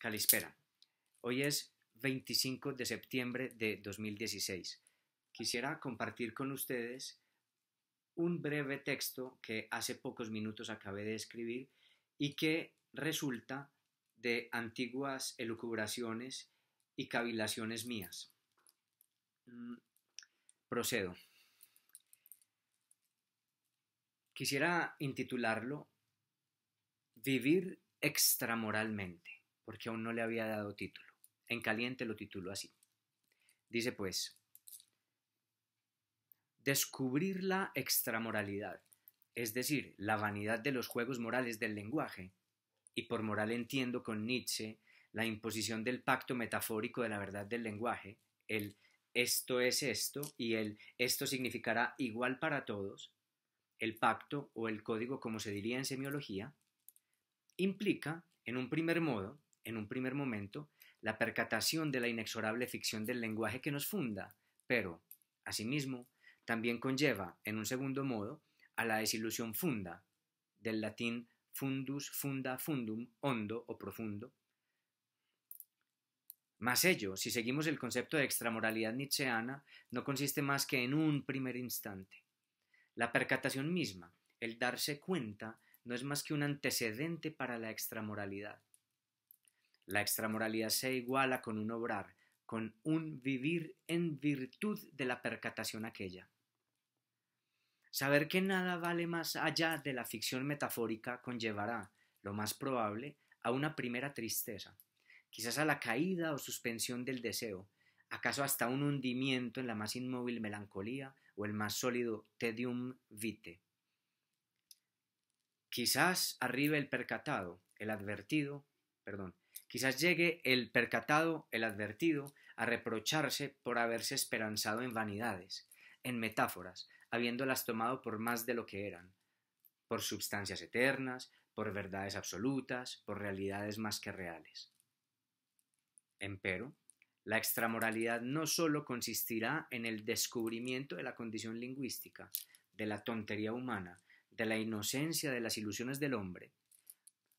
Calispera. Hoy es 25 de septiembre de 2016. Quisiera compartir con ustedes un breve texto que hace pocos minutos acabé de escribir y que resulta de antiguas elucubraciones y cavilaciones mías. Procedo. Quisiera intitularlo Vivir extramoralmente, porque aún no le había dado título. En caliente lo titulo así. Dice pues: descubrir la extramoralidad, es decir, la vanidad de los juegos morales del lenguaje, y por moral entiendo con Nietzsche la imposición del pacto metafórico de la verdad del lenguaje, el esto es esto y el esto significará igual para todos, el pacto o el código como se diría en semiología, implica, en un primer momento, la percatación de la inexorable ficción del lenguaje que nos funda, pero, asimismo, también conlleva, en un segundo modo, a la desilusión funda, del latín fundus, funda, fundum, hondo o profundo. Mas ello, si seguimos el concepto de extramoralidad nietzscheana, no consiste más que en un primer instante. La percatación misma, el darse cuenta, no es más que un antecedente para la extramoralidad. La extramoralidad se iguala con un obrar, con un vivir en virtud de la percatación aquella. Saber que nada vale más allá de la ficción metafórica conllevará, lo más probable, a una primera tristeza, quizás a la caída o suspensión del deseo, acaso hasta un hundimiento en la más inmóvil melancolía o el más sólido tedium vitae. Quizás arribe el percatado, el advertido, quizás llegue el percatado, el advertido, a reprocharse por haberse esperanzado en vanidades, en metáforas, habiéndolas tomado por más de lo que eran, por substancias eternas, por verdades absolutas, por realidades más que reales. Empero, la extramoralidad no sólo consistirá en el descubrimiento de la condición lingüística, de la tontería humana, de la inocencia de las ilusiones del hombre.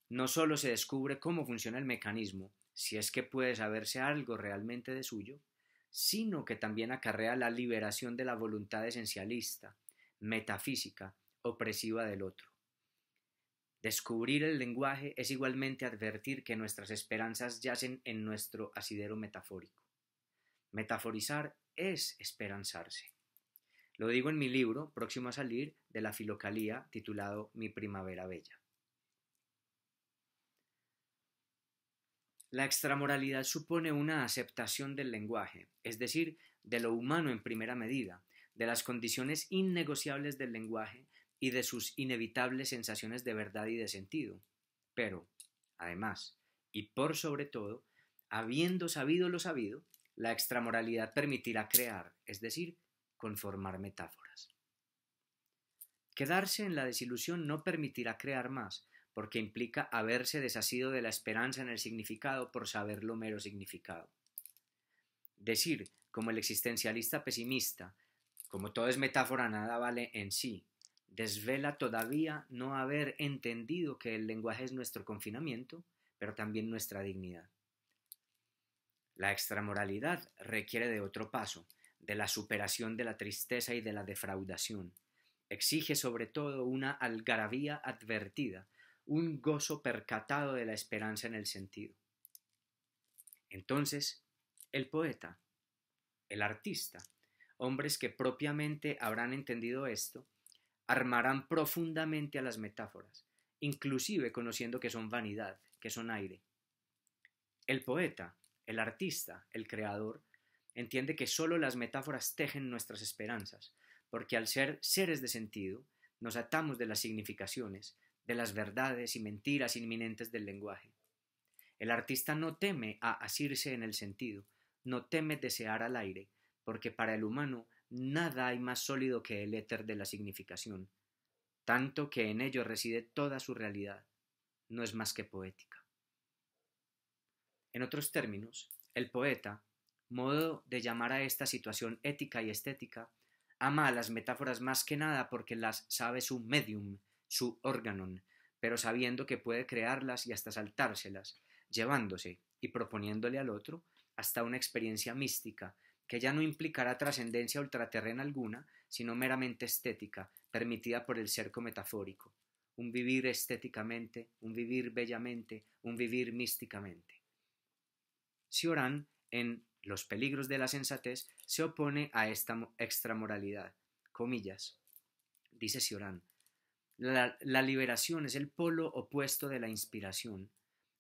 No sólo se descubre cómo funciona el mecanismo, si es que puede saberse algo realmente de suyo, sino que también acarrea la liberación de la voluntad esencialista, metafísica, opresiva del otro. Descubrir el lenguaje es igualmente advertir que nuestras esperanzas yacen en nuestro asidero metafórico. Metaforizar es esperanzarse. Lo digo en mi libro, próximo a salir, de la Filocalía, titulado Mi primavera bella. La extramoralidad supone una aceptación del lenguaje, es decir, de lo humano en primera medida, de las condiciones innegociables del lenguaje y de sus inevitables sensaciones de verdad y de sentido. Pero, además, y por sobre todo, habiendo sabido lo sabido, la extramoralidad permitirá crear, es decir, conformar metáforas. Quedarse en la desilusión no permitirá crear más, porque implica haberse desasido de la esperanza en el significado por saber lo mero significado. Decir, como el existencialista pesimista, como todo es metáfora, nada vale en sí, desvela todavía no haber entendido que el lenguaje es nuestro confinamiento, pero también nuestra dignidad. La extramoralidad requiere de otro paso, de la superación de la tristeza y de la defraudación. Exige sobre todo una algarabía advertida, un gozo percatado de la esperanza en el sentido. Entonces, el poeta, el artista, hombres que propiamente habrán entendido esto, armarán profundamente a las metáforas, inclusive conociendo que son vanidad, que son aire. El poeta, el artista, el creador, entiende que sólo las metáforas tejen nuestras esperanzas, porque al ser seres de sentido, nos atamos de las significaciones, de las verdades y mentiras inminentes del lenguaje. El artista no teme a asirse en el sentido, no teme desear al aire, porque para el humano nada hay más sólido que el éter de la significación, tanto que en ello reside toda su realidad, no es más que poética. En otros términos, el poeta, modo de llamar a esta situación ética y estética, ama a las metáforas más que nada porque las sabe su medium, su órganon, pero sabiendo que puede crearlas y hasta saltárselas, llevándose, y proponiéndole al otro hasta una experiencia mística que ya no implicará trascendencia ultraterrena alguna, sino meramente estética, permitida por el cerco metafórico, un vivir estéticamente, un vivir bellamente, un vivir místicamente. Cioran, en Los peligros de la sensatez, se opone a esta extramoralidad. Comillas. Dice Cioran, la liberación es el polo opuesto de la inspiración.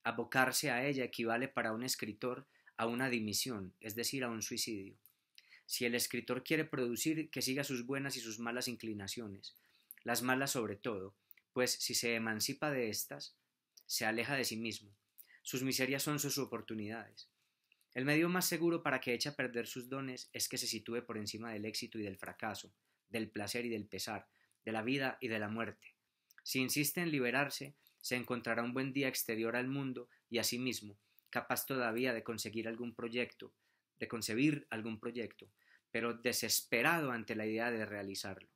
Abocarse a ella equivale para un escritor a una dimisión, es decir, a un suicidio. Si el escritor quiere producir, que siga sus buenas y sus malas inclinaciones, las malas sobre todo, pues si se emancipa de éstas, se aleja de sí mismo. Sus miserias son sus oportunidades. El medio más seguro para que eche a perder sus dones es que se sitúe por encima del éxito y del fracaso, del placer y del pesar, de la vida y de la muerte. Si insiste en liberarse, se encontrará un buen día exterior al mundo y a sí mismo, capaz todavía de conseguir algún proyecto, de concebir algún proyecto, pero desesperado ante la idea de realizarlo.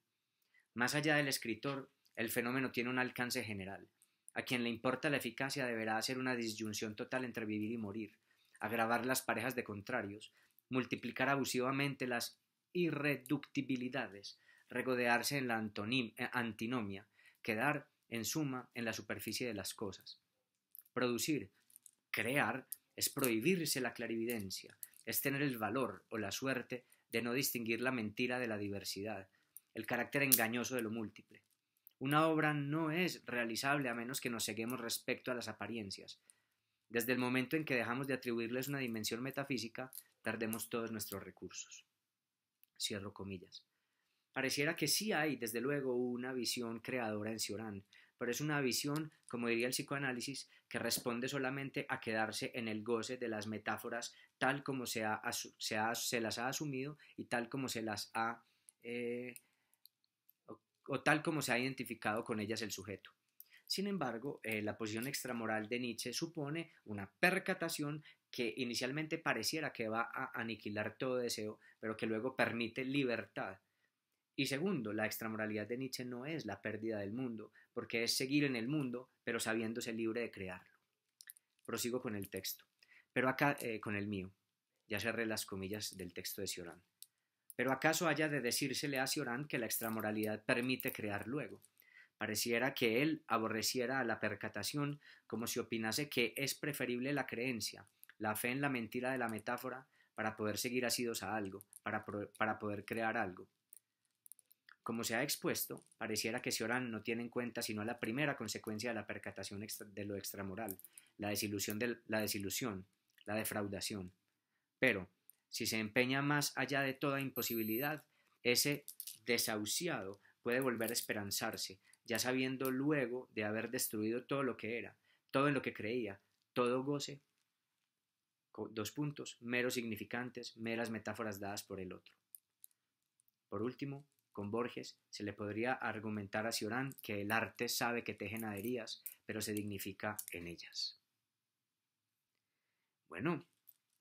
Más allá del escritor, el fenómeno tiene un alcance general. A quien le importa la eficacia deberá hacer una disyunción total entre vivir y morir, agravar las parejas de contrarios, multiplicar abusivamente las irreductibilidades, regodearse en la antinomia, quedar, en suma, en la superficie de las cosas. Producir, crear, es prohibirse la clarividencia, es tener el valor o la suerte de no distinguir la mentira de la diversidad, el carácter engañoso de lo múltiple. Una obra no es realizable a menos que nos ceguemos respecto a las apariencias. Desde el momento en que dejamos de atribuirles una dimensión metafísica, perdemos todos nuestros recursos. Cierro comillas. Pareciera que sí hay, desde luego, una visión creadora en Cioran, pero es una visión, como diría el psicoanálisis, que responde solamente a quedarse en el goce de las metáforas tal como se las ha asumido y tal como se las ha o tal como se ha identificado con ellas el sujeto. Sin embargo, la posición extramoral de Nietzsche supone una percatación que inicialmente pareciera que va a aniquilar todo deseo, pero que luego permite libertad. Y segundo, la extramoralidad de Nietzsche no es la pérdida del mundo, porque es seguir en el mundo, pero sabiéndose libre de crearlo. Prosigo con el texto, pero acá con el mío. Ya cerré las comillas del texto de Cioran. Pero ¿acaso haya de decírsele a Cioran que la extramoralidad permite crear luego? Pareciera que él aborreciera a la percatación, como si opinase que es preferible la creencia, la fe en la mentira de la metáfora, para poder seguir asidos a algo, para poder crear algo. Como se ha expuesto, pareciera que Cioran no tiene en cuenta sino la primera consecuencia de la percatación de lo extramoral, la desilusión, la defraudación. Pero, si se empeña más allá de toda imposibilidad, ese desahuciado puede volver a esperanzarse, ya sabiendo luego de haber destruido todo lo que era, todo en lo que creía, todo goce, meros significantes, meras metáforas dadas por el otro. Por último, con Borges se le podría argumentar a Cioran que el arte sabe que teje naderías, pero se dignifica en ellas. Bueno,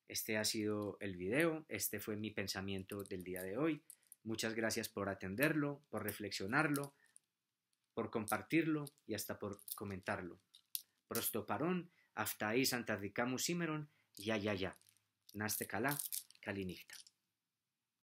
este ha sido el video, este fue mi pensamiento del día de hoy. Muchas gracias por atenderlo, por reflexionarlo, por compartirlo y hasta por comentarlo. Prosto parón, aftaí Santa Ricamus Cimeron, ya. Naste calá, calinigta.